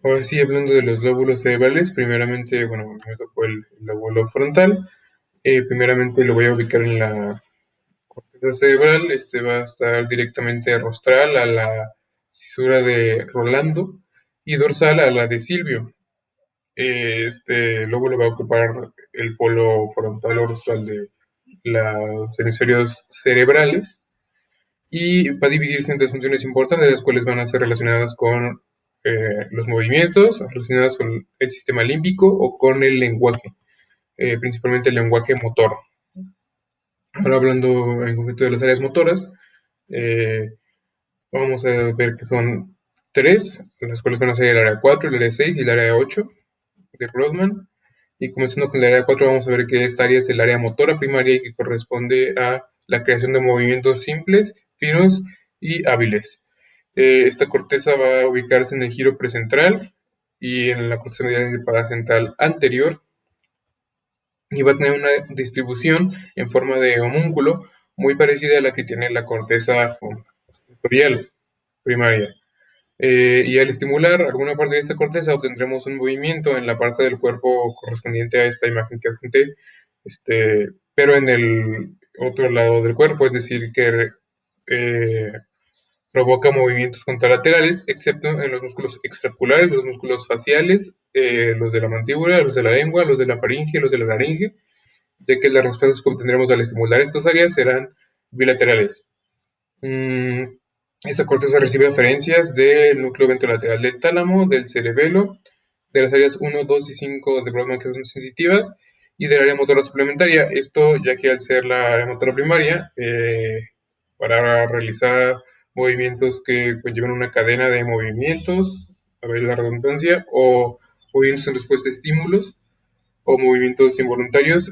Ahora sí, hablando de los lóbulos cerebrales, primeramente, bueno, me tocó el lóbulo frontal. Primeramente lo voy a ubicar en la corteza cerebral. Este va a estar directamente rostral a la cisura de Rolando y dorsal a la de Silvio. Este lóbulo va a ocupar el polo frontal o rostral de los hemisferios cerebrales y va a dividirse en tres funciones importantes, las cuales van a ser relacionadas con los movimientos, relacionadas con el sistema límbico o con el lenguaje, principalmente el lenguaje motor. Ahora hablando en concreto de las áreas motoras, eh, vamos a ver que son tres, las cuales van a ser el área 4, el área 6 y el área 8 de Rodman. Y comenzando con el área 4, vamos a ver que esta área es el área motora primaria y que corresponde a la creación de movimientos simples, finos y hábiles. Esta corteza va a ubicarse en el giro precentral y en la corteza medial paracentral anterior y va a tener una distribución en forma de homúnculo muy parecida a la que tiene la corteza vectorial primaria. Y al estimular alguna parte de esta corteza obtendremos un movimiento en la parte del cuerpo correspondiente a esta imagen que adjunté, pero en el otro lado del cuerpo, es decir, que provoca movimientos contralaterales, excepto en los músculos extraculares, los músculos faciales, los de la mandíbula, los de la lengua, los de la faringe, los de la laringe, ya que las respuestas que obtendremos al estimular estas áreas serán bilaterales. Mm, Esta corteza recibe referencias del núcleo ventrolateral del tálamo, del cerebelo, de las áreas 1, 2 y 5 de Brodmann que son sensitivas y del área motora suplementaria. Esto ya que al ser la área motora primaria, para realizar movimientos que conllevan una cadena de movimientos, a ver la redundancia, o movimientos en respuesta a estímulos o movimientos involuntarios,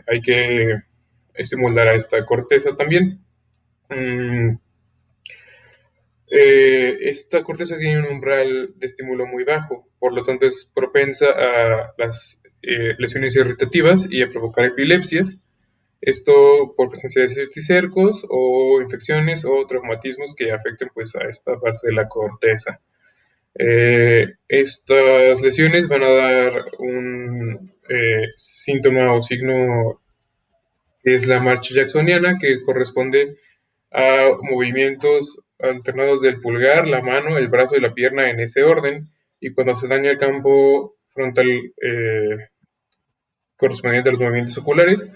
hay que estimular a esta corteza también. Mm, Esta corteza tiene un umbral de estímulo muy bajo, por lo tanto es propensa a las lesiones irritativas y a provocar epilepsias. Esto por presencia de cisticercos o infecciones o traumatismos que afecten pues a esta parte de la corteza. Estas lesiones van a dar un síntoma o signo que es la marcha jacksoniana, que corresponde a movimientos alternados del pulgar, la mano, el brazo y la pierna en ese orden, y cuando se daña el campo frontal correspondiente a los movimientos oculares,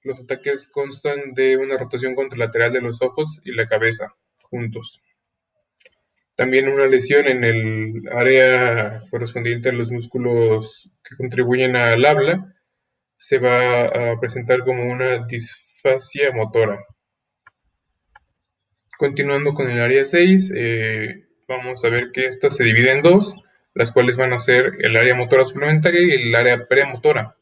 los ataques constan de una rotación contralateral de los ojos y la cabeza juntos. También una lesión en el área correspondiente a los músculos que contribuyen al habla se va a presentar como una disfasia motora. Continuando con el área 6, vamos a ver que esta se divide en dos, las cuales van a ser el área motora suplementaria y el área premotora.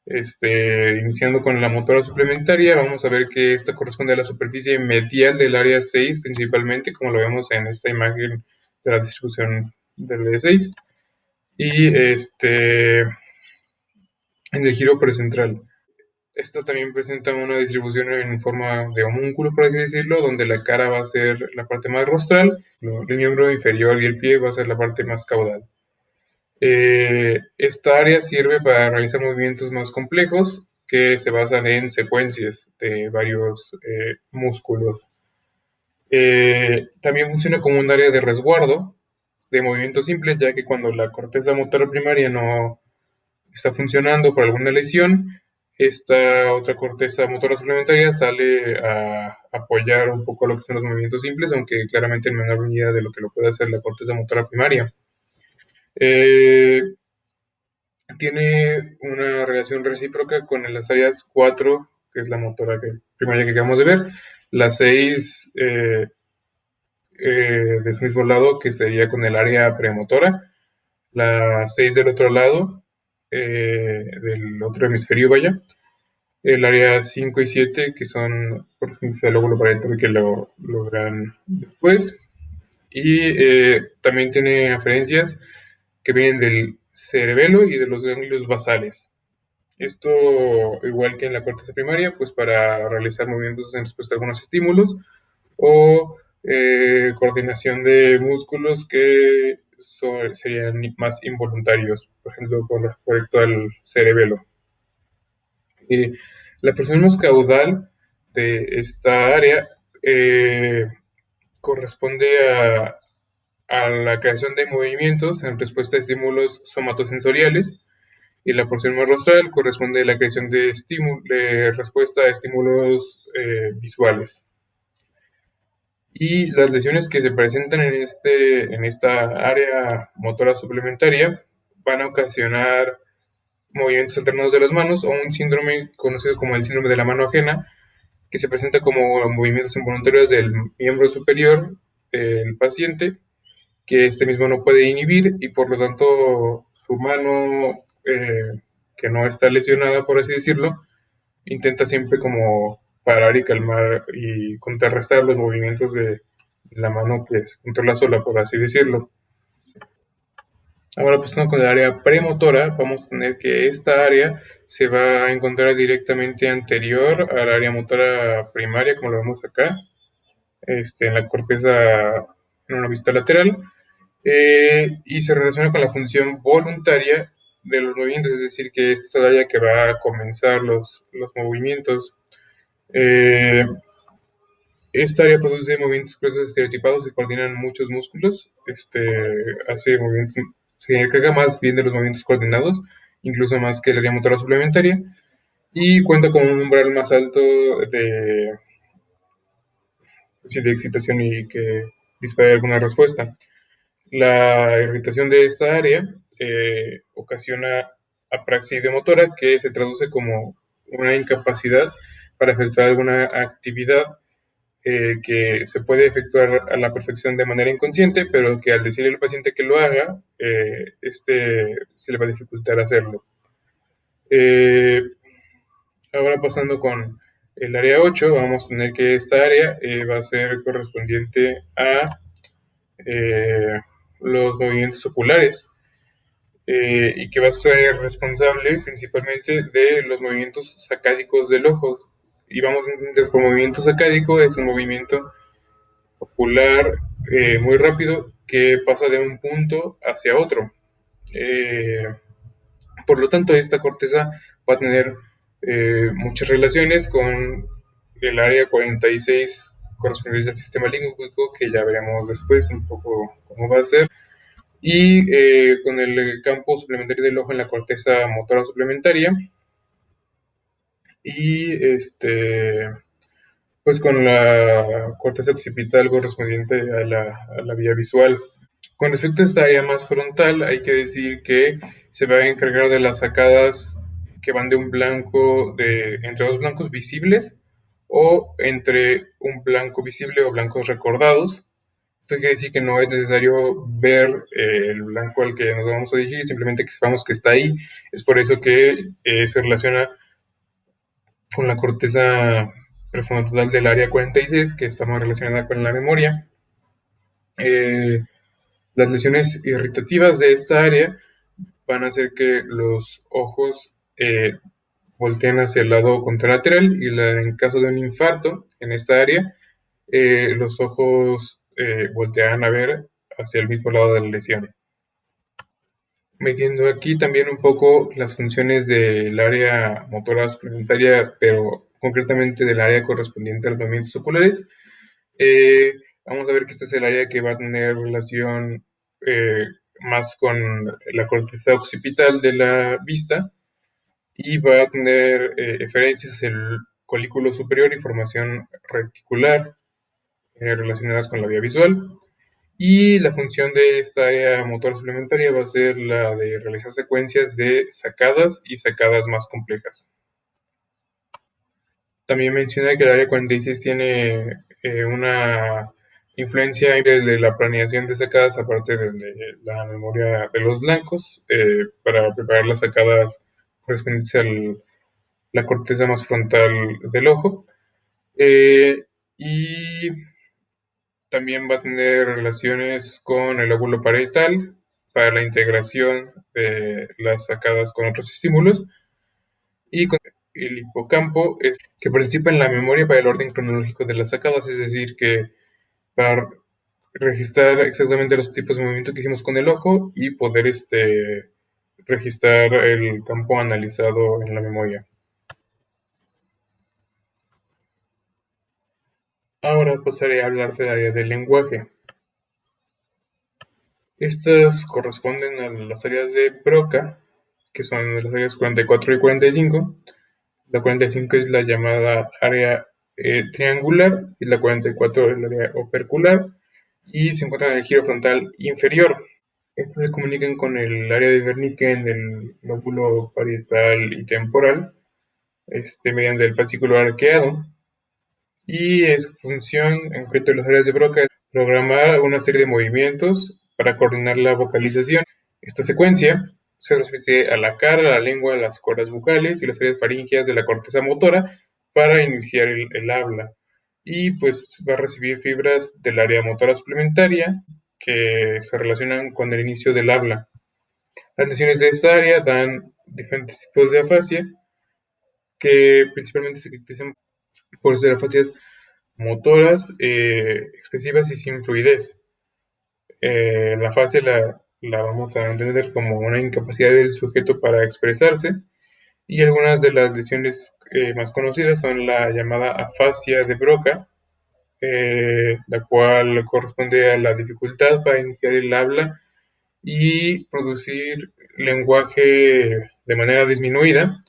Iniciando con la motora suplementaria, vamos a ver que esta corresponde a la superficie medial del área 6, principalmente, como lo vemos en esta imagen de la distribución del área 6. Y en el giro precentral. Esto también presenta una distribución en forma de homúnculo, por así decirlo, donde la cara va a ser la parte más rostral, el miembro inferior y el pie va a ser la parte más caudal. Esta área sirve para realizar movimientos más complejos que se basan en secuencias de varios músculos. También funciona como un área de resguardo de movimientos simples, ya que cuando la corteza motora primaria no está funcionando por alguna lesión, esta otra corteza motora suplementaria sale a apoyar un poco lo que son los movimientos simples, aunque claramente en menor medida de lo que lo puede hacer la corteza motora primaria. Eh, Tiene una relación recíproca con las áreas 4, que es la motora primaria que acabamos de ver, la 6 de su mismo lado, que sería con el área premotora, la 6 del otro lado, del otro hemisferio, vaya, el área 5 y 7, que son por ejemplo el lóbulo parietal, que lo verán después, y también tiene aferencias que vienen del cerebelo y de los ganglios basales. Esto, igual que en la corteza primaria, pues para realizar movimientos en respuesta a algunos estímulos o coordinación de músculos que serían más involuntarios, por ejemplo, con respecto al cerebelo. Eh, la porción más caudal de esta área eh, corresponde a la creación de movimientos en respuesta a estímulos somatosensoriales, y la porción más rostral corresponde a la creación de respuesta a estímulos visuales. Y las lesiones que se presentan en esta área motora suplementaria van a ocasionar movimientos alternados de las manos o un síndrome conocido como el síndrome de la mano ajena, que se presenta como movimientos involuntarios del miembro superior del paciente, que este mismo no puede inhibir y por lo tanto su mano, que no está lesionada, por así decirlo, intenta siempre como parar y calmar y contrarrestar los movimientos de la mano que se controla sola, por así decirlo. Ahora pasando con el área premotora, vamos a tener que esta área se va a encontrar directamente anterior al área motora primaria, como lo vemos acá, en la corteza en una vista lateral, y se relaciona con la función voluntaria de los movimientos, es decir, que esta es el área que va a comenzar los movimientos. Eh, Esta área produce movimientos expresos estereotipados que coordinan muchos músculos. Hace movimientos, se encarga más bien de los movimientos coordinados, incluso más que el área motora suplementaria, y cuenta con un umbral más alto de excitación y que dispara alguna respuesta. La irritación de esta área ocasiona apraxia ideomotora, que se traduce como una incapacidad para efectuar alguna actividad que se puede efectuar a la perfección de manera inconsciente, pero que al decirle al paciente que lo haga, se le va a dificultar hacerlo. Eh, Ahora pasando con el área 8, vamos a tener que esta área va a ser correspondiente a eh, los movimientos oculares, y que va a ser responsable principalmente de los movimientos sacádicos del ojo. Y vamos a entender por movimiento sacádico es un movimiento ocular muy rápido que pasa de un punto hacia otro. Eh, por lo tanto, esta corteza va a tener muchas relaciones con el área 46 correspondiente al sistema límbico, que ya veremos después un poco cómo va a ser, y con el campo suplementario del ojo en la corteza motora suplementaria, y pues con la corteza occipital correspondiente a la vía visual. Con respecto a esta área más frontal, hay que decir que se va a encargar de las sacadas que van de un blanco, entre dos blancos visibles o entre un blanco visible o blancos recordados. Esto quiere decir que no es necesario ver el blanco al que nos vamos a dirigir, simplemente que sepamos que está ahí. Es por eso que se relaciona con la corteza prefrontal del área 46, que está más relacionada con la memoria. Eh, las lesiones irritativas de esta área van a hacer que los ojos volteen hacia el lado contralateral, y en caso de un infarto en esta área, los ojos voltearán a ver hacia el mismo lado de la lesión. Metiendo aquí también un poco las funciones del área motora suplementaria, pero concretamente del área correspondiente a los movimientos oculares. Eh, Vamos a ver que este es el área que va a tener relación más con la corteza occipital de la vista, y va a tener eferencias el colículo superior y formación reticular relacionadas con la vía visual. Y la función de esta área motora suplementaria va a ser la de realizar secuencias de sacadas y sacadas más complejas. También menciona que el área 46 tiene una influencia de la planeación de sacadas, aparte de la memoria de los blancos, para preparar las sacadas correspondientes a la corteza más frontal del ojo. Y también va a tener relaciones con el lóbulo parietal para la integración de las sacadas con otros estímulos, y con el hipocampo, que participa en la memoria para el orden cronológico de las sacadas, es decir, que para registrar exactamente los tipos de movimiento que hicimos con el ojo y poder registrar el campo analizado en la memoria. Ahora pasaré a hablar del área del lenguaje. Estas corresponden a las áreas de Broca, que son las áreas 44 y 45. La 45 es la llamada área triangular y la 44 es el área opercular y se encuentran en el giro frontal inferior. Estas se comunican con el área de Wernicke en el lóbulo parietal y temporal, mediante el fascículo arqueado. Y su función, en concreto de las áreas de Broca, es programar una serie de movimientos para coordinar la vocalización. Esta secuencia se transmite a la cara, a la lengua, a las cuerdas vocales y las áreas faríngeas de la corteza motora para iniciar el habla. Y pues va a recibir fibras del área motora suplementaria que se relacionan con el inicio del habla. Las lesiones de esta área dan diferentes tipos de afasia que principalmente se caracterizan por ser afasias motoras, expresivas y sin fluidez. La fase la vamos a entender como una incapacidad del sujeto para expresarse y algunas de las lesiones más conocidas son la llamada afasia de Broca, la cual corresponde a la dificultad para iniciar el habla y producir lenguaje de manera disminuida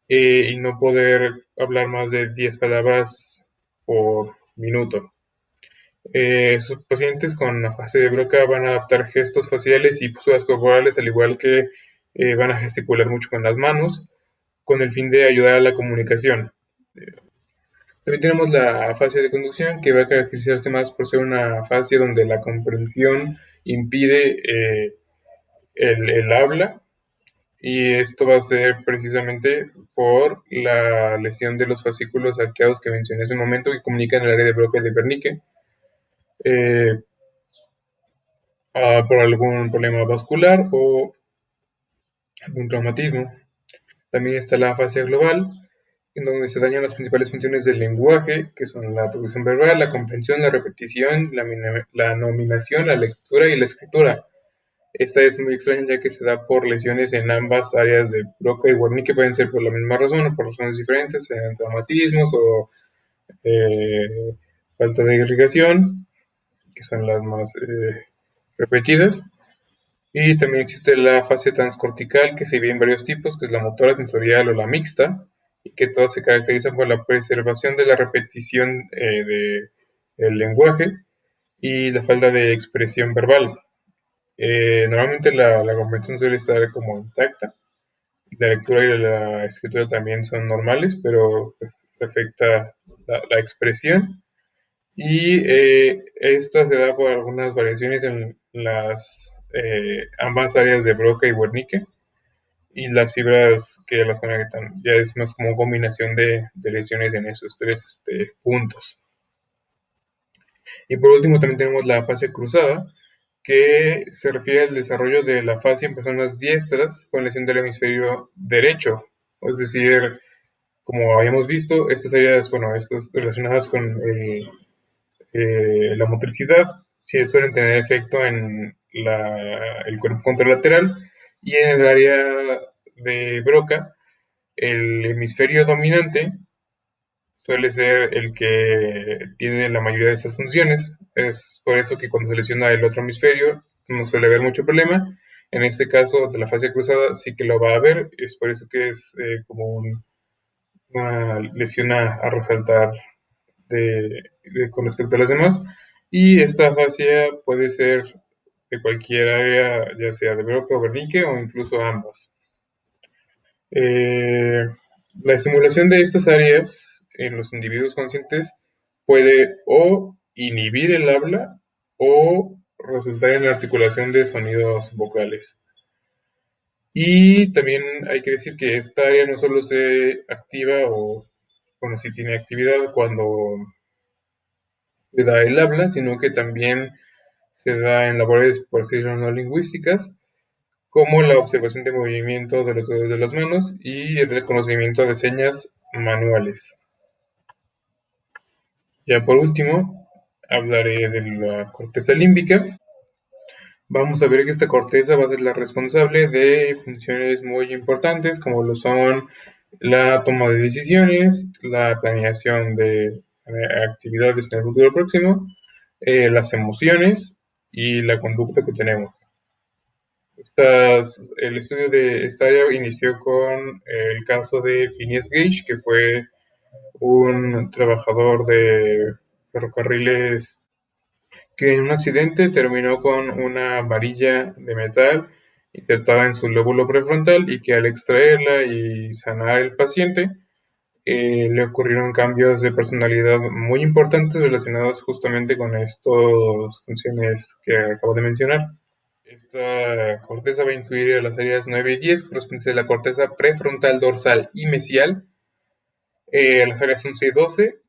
y no poder hablar más de 10 palabras por minuto. Sus pacientes con afasia de Broca van a adaptar gestos faciales y posturas corporales, al igual que van a gesticular mucho con las manos, con el fin de ayudar a la comunicación. También tenemos la afasia de conducción, que va a caracterizarse más por ser una afasia donde la comprensión impide el habla, y esto va a ser precisamente por la lesión de los fascículos arqueados que mencioné hace un momento, que comunican el área de Broca y de Wernicke. Eh, por algún problema vascular o algún traumatismo. También está la afasia global, en donde se dañan las principales funciones del lenguaje, que son la producción verbal, la comprensión, la repetición, la nominación, la lectura y la escritura. Esta es muy extraña ya que se da por lesiones en ambas áreas de Broca y Wernicke, pueden ser por la misma razón o por razones diferentes, sean traumatismos o eh, falta de irrigación, que son las más repetidas. Y también existe la fase transcortical, que se divide en varios tipos, que es la motora, sensorial o la mixta, y que todas se caracterizan por la preservación de la repetición del lenguaje y la falta de expresión verbal. Normalmente la comprensión suele estar como intacta, la lectura y la escritura también son normales, pero pues, se afecta la expresión. Y esta se da por algunas variaciones en las ambas áreas de Broca y Wernicke y las fibras que las conectan. Ya es más como combinación de lesiones en esos tres puntos. Y por último también tenemos la fase cruzada, que se refiere al desarrollo de la fascia en personas diestras con lesión del hemisferio derecho. Es decir, como habíamos visto, estas áreas, bueno, estas relacionadas con la motricidad sí suelen tener efecto en el cuerpo contralateral y en el área de Broca, el hemisferio dominante suele ser el que tiene la mayoría de esas funciones. Es por eso que cuando se lesiona el otro hemisferio no suele haber mucho problema. En este caso de la fase cruzada sí que lo va a haber, es por eso que es como una lesión a resaltar con respecto a las demás. Y esta fascia puede ser de cualquier área, ya sea de Broca o Wernicke o incluso ambas. Eh, la estimulación de estas áreas en los individuos conscientes puede o inhibir el habla o resultar en la articulación de sonidos vocales. Y también hay que decir que esta área no solo se activa o, bueno, si tiene actividad cuando se da el habla, sino que también se da en labores, por decirlo, no lingüísticas, como la observación de movimiento de los dedos de las manos y el reconocimiento de señas manuales. Ya por último, hablaré de la corteza límbica. Vamos a ver que esta corteza va a ser la responsable de funciones muy importantes como lo son la toma de decisiones, la planeación de actividades en el futuro próximo, las emociones y la conducta que tenemos. El estudio de esta área inició con el caso de Phineas Gage, que fue un trabajador de ferrocarriles que en un accidente terminó con una varilla de metal insertada en su lóbulo prefrontal y que al extraerla y sanar el paciente le ocurrieron cambios de personalidad muy importantes relacionados justamente con estas funciones que acabo de mencionar. Esta corteza va a incluir a las áreas 9 y 10, correspondientes a la corteza prefrontal, dorsal y mesial, a las áreas 11 y 12,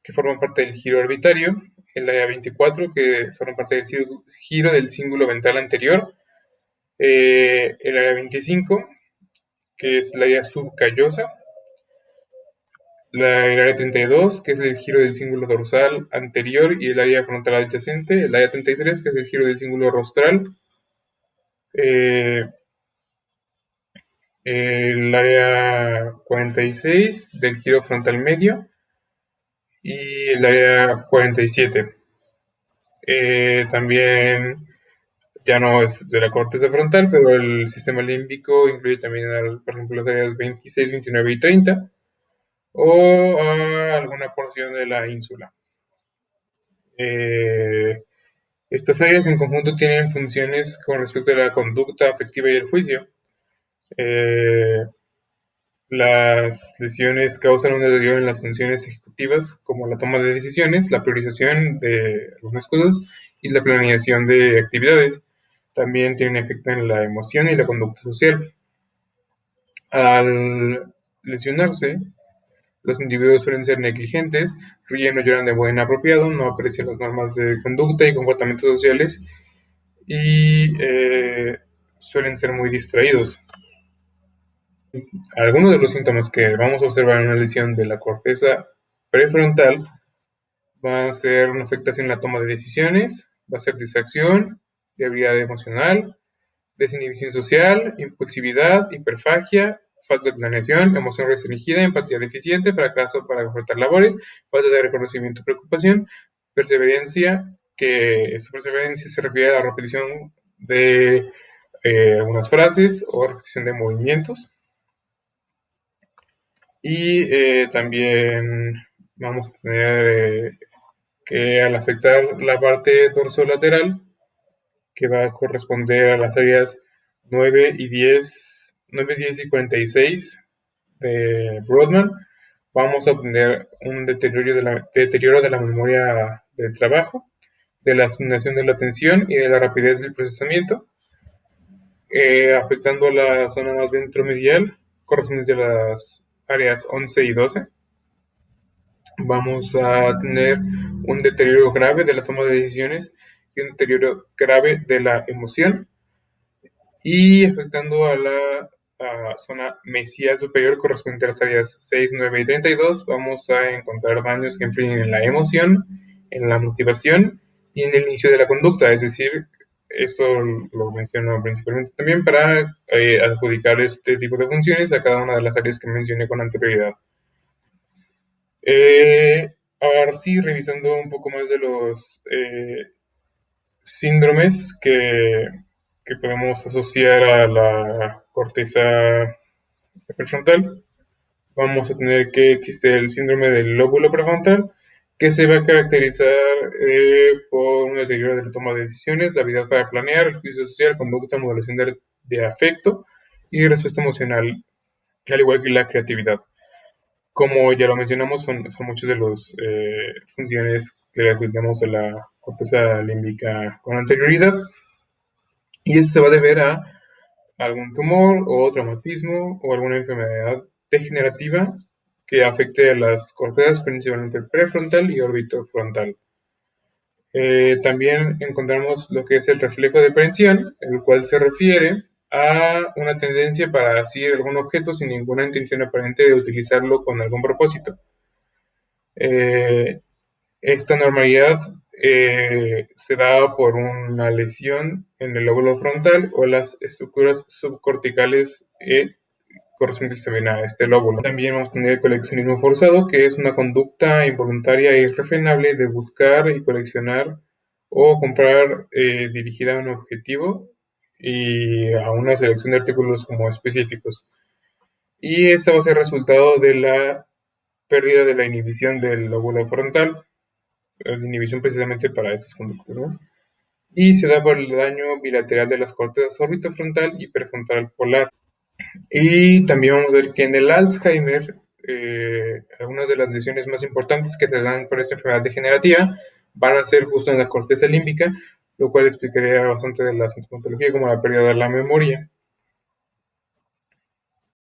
que forman parte del giro orbitario, el área 24, que forman parte del giro del cíngulo ventral anterior, el área 25, que es el área subcallosa, el área 32, que es el giro del cíngulo dorsal anterior y el área frontal adyacente, el área 33, que es el giro del cíngulo rostral, eh, el área 46 del giro frontal medio y el área 47. También ya no es de la corteza frontal, pero el sistema límbico incluye también, por ejemplo, las áreas 26, 29 y 30 o alguna porción de la ínsula. Eh, Estas áreas en conjunto tienen funciones con respecto a la conducta afectiva y el juicio. Eh, Las lesiones causan un deterioro en las funciones ejecutivas, como la toma de decisiones, la priorización de algunas cosas y la planeación de actividades. También tienen efecto en la emoción y la conducta social. Al lesionarse, los individuos suelen ser negligentes, ríen o lloran de modo inapropiado, no aprecian las normas de conducta y comportamientos sociales y suelen ser muy distraídos. Algunos de los síntomas que vamos a observar en una lesión de la corteza prefrontal va a ser una afectación en la toma de decisiones, va a ser distracción, debilidad emocional, desinhibición social, impulsividad, hiperfagia, falta de planeación, emoción restringida, empatía deficiente, fracaso para completar labores, falta de reconocimiento, preocupación, perseverancia, que esta perseverancia se refiere a la repetición de algunas frases o repetición de movimientos. Y también vamos a tener que al afectar la parte dorsolateral, que va a corresponder a las áreas 9 y 10, 9, 10 y 46 de Brodmann, vamos a obtener un deterioro de la memoria del trabajo, de la asignación de la atención y de la rapidez del procesamiento, afectando la zona más ventromedial, correspondiente a las áreas 11 y 12. Vamos a tener un deterioro grave de la toma de decisiones y un deterioro grave de la emoción, y afectando a la zona mesial superior correspondiente a las áreas 6, 9 y 32, vamos a encontrar daños que influyen en la emoción, en la motivación y en el inicio de la conducta. Es decir, esto lo menciono principalmente también para adjudicar este tipo de funciones a cada una de las áreas que mencioné con anterioridad. Ahora sí, revisando un poco más de los síndromes que podemos asociar a la corteza prefrontal, vamos a tener que existe el síndrome del lóbulo prefrontal, que se va a caracterizar por un deterioro de la toma de decisiones, la habilidad para planear, el juicio social, conducta, modulación de afecto y respuesta emocional, al igual que la creatividad. Como ya lo mencionamos, son muchas de las funciones que le adjudicamos de la corteza límbica con anterioridad, y esto se va a deber a algún tumor o traumatismo o alguna enfermedad degenerativa que afecte a las cortezas, principalmente prefrontal y orbitofrontal. También encontramos lo que es el reflejo de aprehensión, el cual se refiere a una tendencia para asir algún objeto sin ninguna intención aparente de utilizarlo con algún propósito. Esta normalidad se da por una lesión en el lóbulo frontal o las estructuras subcorticales correspondientes también a este lóbulo. También vamos a tener el coleccionismo forzado, que es una conducta involuntaria e irrefrenable de buscar y coleccionar o comprar dirigida a un objetivo y a una selección de artículos como específicos. Y esta va a ser resultado de la pérdida de la inhibición del lóbulo frontal, la inhibición precisamente para estas conductas, ¿no? Y se da por el daño bilateral de las cortezas orbitofrontal y prefrontal polar. Y también vamos a ver que en el Alzheimer, algunas de las lesiones más importantes que se dan por esta enfermedad degenerativa van a ser justo en la corteza límbica, lo cual explicaría bastante de la sintomatología como la pérdida de la memoria.